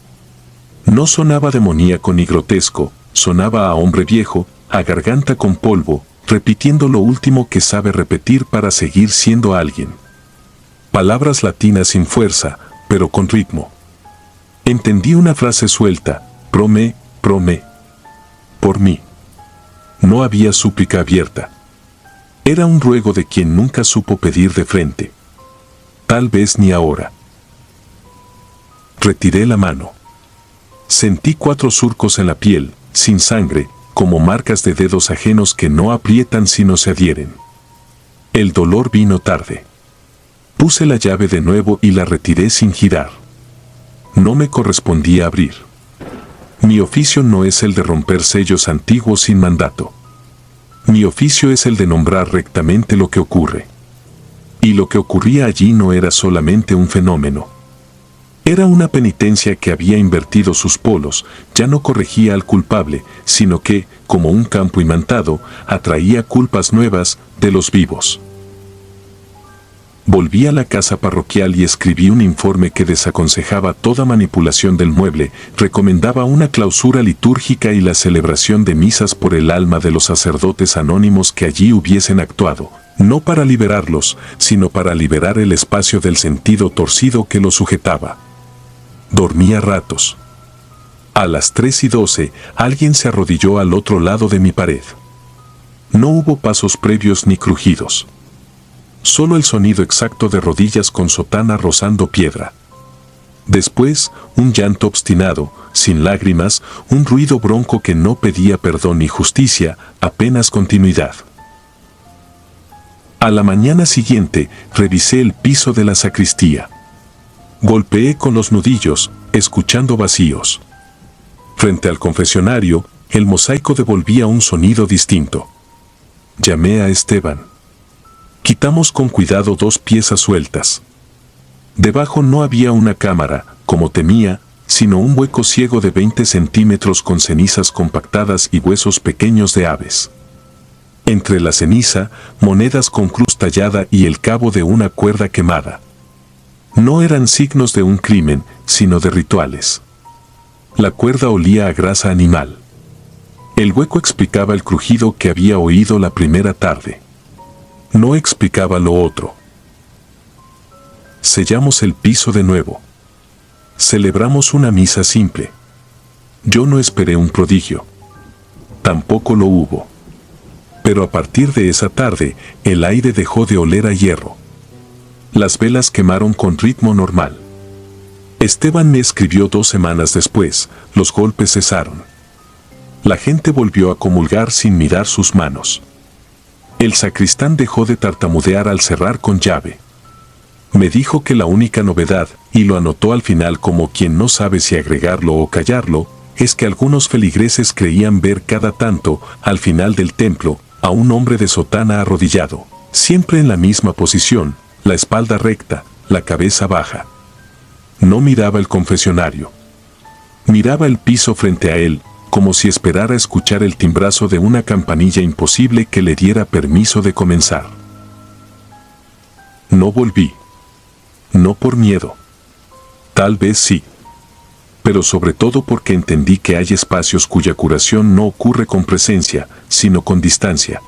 No sonaba demoníaco ni grotesco, sonaba a hombre viejo, a garganta con polvo, repitiendo lo último que sabe repetir para seguir siendo alguien. Palabras latinas sin fuerza, pero con ritmo. Entendí una frase suelta, promé, por mí. No había súplica abierta. Era un ruego de quien nunca supo pedir de frente. Tal vez ni ahora. Retiré la mano. Sentí 4 surcos en la piel, sin sangre, como marcas de dedos ajenos que no aprietan sino se adhieren. El dolor vino tarde. Puse la llave de nuevo y la retiré sin girar. No me correspondía abrir. Mi oficio no es el de romper sellos antiguos sin mandato. Mi oficio es el de nombrar rectamente lo que ocurre. Y lo que ocurría allí no era solamente un fenómeno. Era una penitencia que había invertido sus polos, ya no corregía al culpable, sino que, como un campo imantado, atraía culpas nuevas de los vivos. Volví a la casa parroquial y escribí un informe que desaconsejaba toda manipulación del mueble, recomendaba una clausura litúrgica y la celebración de misas por el alma de los sacerdotes anónimos que allí hubiesen actuado, no para liberarlos, sino para liberar el espacio del sentido torcido que los sujetaba. Dormí a ratos. A las 3:12, alguien se arrodilló al otro lado de mi pared. No hubo pasos previos ni crujidos. Solo el sonido exacto de rodillas con sotana rozando piedra. Después, un llanto obstinado, sin lágrimas, un ruido bronco que no pedía perdón ni justicia, apenas continuidad. A la mañana siguiente, revisé el piso de la sacristía. Golpeé con los nudillos, escuchando vacíos. Frente al confesionario, el mosaico devolvía un sonido distinto. Llamé a Esteban. Quitamos con cuidado 2 piezas sueltas. Debajo no había una cámara, como temía, sino un hueco ciego de 20 centímetros con cenizas compactadas y huesos pequeños de aves. Entre la ceniza, monedas con cruz tallada y el cabo de una cuerda quemada. No eran signos de un crimen, sino de rituales. La cuerda olía a grasa animal. El hueco explicaba el crujido que había oído la primera tarde. No explicaba lo otro. Sellamos el piso de nuevo. Celebramos una misa simple. Yo no esperé un prodigio. Tampoco lo hubo. Pero a partir de esa tarde, el aire dejó de oler a hierro. Las velas quemaron con ritmo normal. Esteban me escribió 2 semanas después, los golpes cesaron. La gente volvió a comulgar sin mirar sus manos. El sacristán dejó de tartamudear al cerrar con llave. Me dijo que la única novedad, y lo anotó al final como quien no sabe si agregarlo o callarlo, es que algunos feligreses creían ver cada tanto, al final del templo, a un hombre de sotana arrodillado, siempre en la misma posición, la espalda recta, la cabeza baja. No miraba el confesionario. Miraba el piso frente a él, como si esperara escuchar el timbrazo de una campanilla imposible que le diera permiso de comenzar. No volví. No por miedo. Tal vez sí. pero sobre todo porque entendí que hay espacios cuya curación no ocurre con presencia, sino con distancia.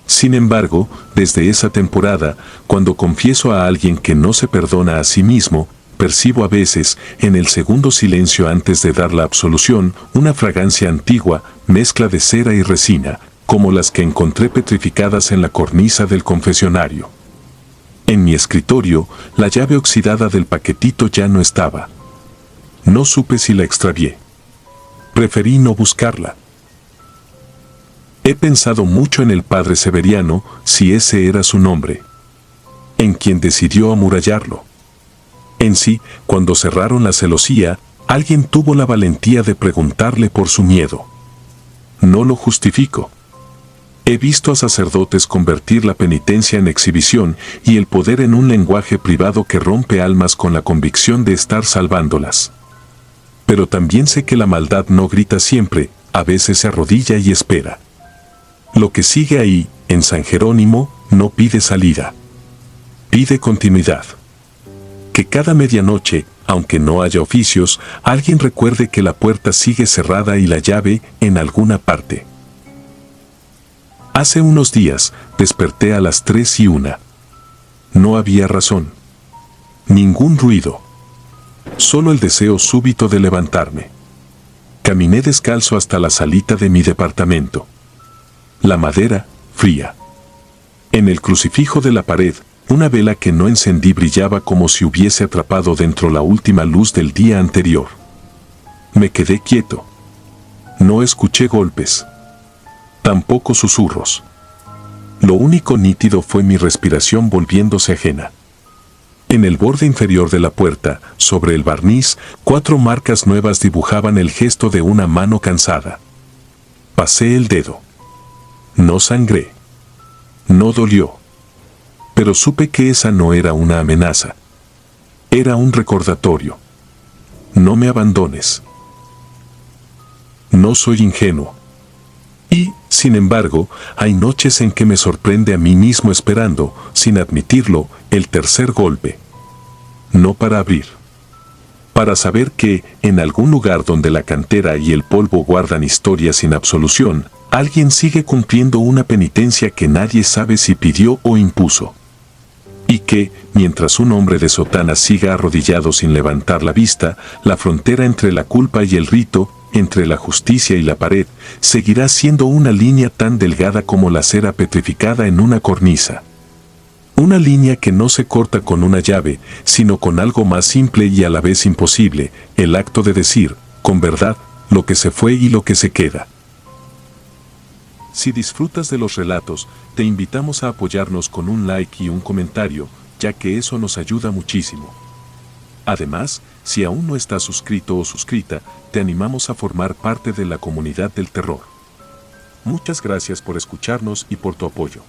Sin embargo, desde esa temporada, cuando confieso a alguien que no se perdona a sí mismo, percibo a veces, en el segundo silencio antes de dar la absolución, una fragancia antigua, mezcla de cera y resina, como las que encontré petrificadas en la cornisa del confesionario. En mi escritorio, la llave oxidada del paquetito ya no estaba. No supe si la extravié. Preferí no buscarla. He pensado mucho en el padre Severiano, si ese era su nombre, en quien decidió amurallarlo. En sí, cuando cerraron la celosía, alguien tuvo la valentía de preguntarle por su miedo. No lo justifico. He visto a sacerdotes convertir la penitencia en exhibición y el poder en un lenguaje privado que rompe almas con la convicción de estar salvándolas. Pero también sé que la maldad no grita siempre, a veces se arrodilla y espera. Lo que sigue ahí, en San Jerónimo, no pide salida. Pide continuidad. Que cada medianoche, aunque no haya oficios, alguien recuerde que la puerta sigue cerrada y la llave en alguna parte. Hace unos días, desperté a las 3:01. No había razón. Ningún ruido. Solo el deseo súbito de levantarme. Caminé descalzo hasta la salita de mi departamento. La madera, fría. En el crucifijo de la pared, una vela que no encendí brillaba como si hubiese atrapado dentro la última luz del día anterior. Me quedé quieto. No escuché golpes. Tampoco susurros. Lo único nítido fue mi respiración volviéndose ajena. En el borde inferior de la puerta, sobre el barniz, 4 marcas nuevas dibujaban el gesto de una mano cansada. Pasé el dedo. No sangré. No dolió. Pero supe que esa no era una amenaza. Era un recordatorio. No me abandones. No soy ingenuo. Y, sin embargo, hay noches en que me sorprende a mí mismo esperando, sin admitirlo, el tercer golpe. No para abrir. Para saber que, en algún lugar donde la cantera y el polvo guardan historias sin absolución, alguien sigue cumpliendo una penitencia que nadie sabe si pidió o impuso. Y que, mientras un hombre de sotana siga arrodillado sin levantar la vista, la frontera entre la culpa y el rito, entre la justicia y la pared, seguirá siendo una línea tan delgada como la cera petrificada en una cornisa. Una línea que no se corta con una llave, sino con algo más simple y a la vez imposible, el acto de decir, con verdad, lo que se fue y lo que se queda. Si disfrutas de los relatos, te invitamos a apoyarnos con un like y un comentario, ya que eso nos ayuda muchísimo. Además, si aún no estás suscrito o suscrita, te animamos a formar parte de la comunidad del terror. Muchas gracias por escucharnos y por tu apoyo.